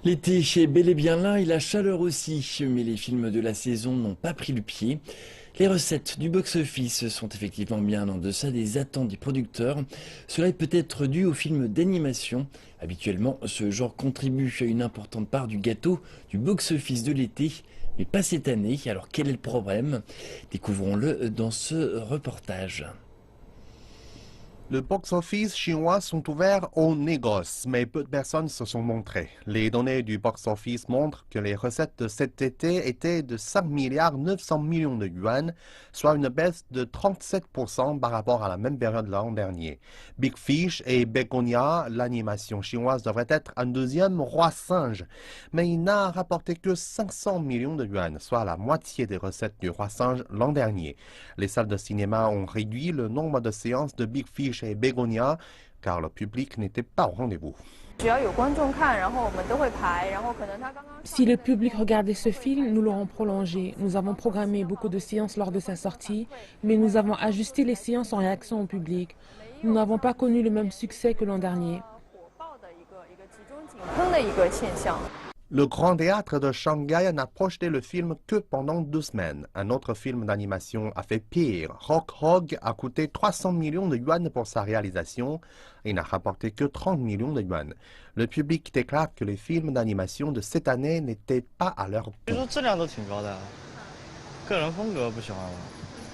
L'été est bel et bien là et la chaleur aussi, mais les films de la saison n'ont pas pris le pied. Les recettes du box-office sont effectivement bien en deçà des attentes des producteurs. Cela est peut-être dû aux films d'animation. Habituellement, ce genre contribue à une importante part du gâteau du box-office de l'été, mais pas cette année. Alors quel est le problème? Découvrons-le dans ce reportage. Le box-office chinois sont ouverts au négoce, mais peu de personnes se sont montrées. Les données du box-office montrent que les recettes de cet été étaient de 5 milliards 900 millions de yuan, soit une baisse de 37% par rapport à la même période l'an dernier. Big Fish et Begonia, l'animation chinoise devrait être un deuxième roi singe, mais il n'a rapporté que 500 millions de yuan, soit la moitié des recettes du roi singe l'an dernier. Les salles de cinéma ont réduit le nombre de séances de Big Fish et Begonia car le public n'était pas au rendez-vous. Si le public regardait ce film, nous l'aurons prolongé. Nous avons programmé beaucoup de séances lors de sa sortie, mais nous avons ajusté les séances en réaction au public. Nous n'avons pas connu le même succès que l'an dernier. Le Grand Théâtre de Shanghai n'a projeté le film que pendant 2 semaines. Un autre film d'animation a fait pire. Rock Hog a coûté 300 millions de yuan pour sa réalisation et n'a rapporté que 30 millions de yuan. Le public déclare que les films d'animation de cette année n'étaient pas à leur goût.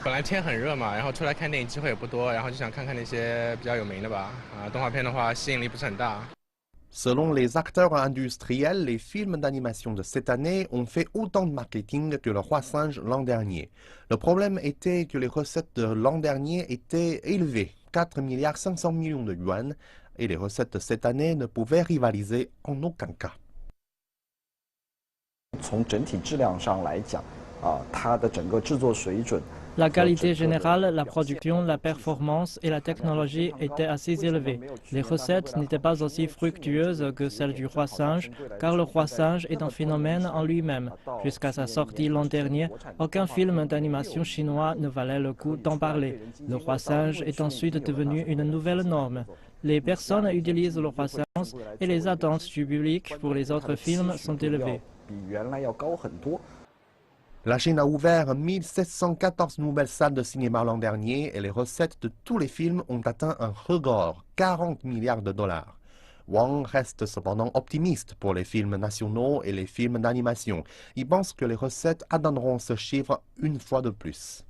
本来天很热嘛，然后出来看电影机会也不多，然后就想看看那些比较有名的吧。动画片的话吸引力不是很大。Selon les acteurs industriels, les films d'animation de cette année ont fait autant de marketing que le Roi Singe l'an dernier. Le problème était que les recettes de l'an dernier étaient élevées, 4 milliards 500 millions de yuan, et les recettes de cette année ne pouvaient rivaliser en aucun cas. 从整体质量上来讲，它的整个制作水准 La qualité générale, la production, la performance et la technologie étaient assez élevées. Les recettes n'étaient pas aussi fructueuses que celles du roi singe, car le roi singe est un phénomène en lui-même. Jusqu'à sa sortie l'an dernier, aucun film d'animation chinois ne valait le coup d'en parler. Le roi singe est ensuite devenu une nouvelle norme. Les personnes utilisent le roi singe et les attentes du public pour les autres films sont élevées. 比原来要高很多。 La Chine a ouvert 1714 nouvelles salles de cinéma l'an dernier et les recettes de tous les films ont atteint un record, 40 milliards de dollars. Wang reste cependant optimiste pour les films nationaux et les films d'animation. Il pense que les recettes atteindront ce chiffre une fois de plus.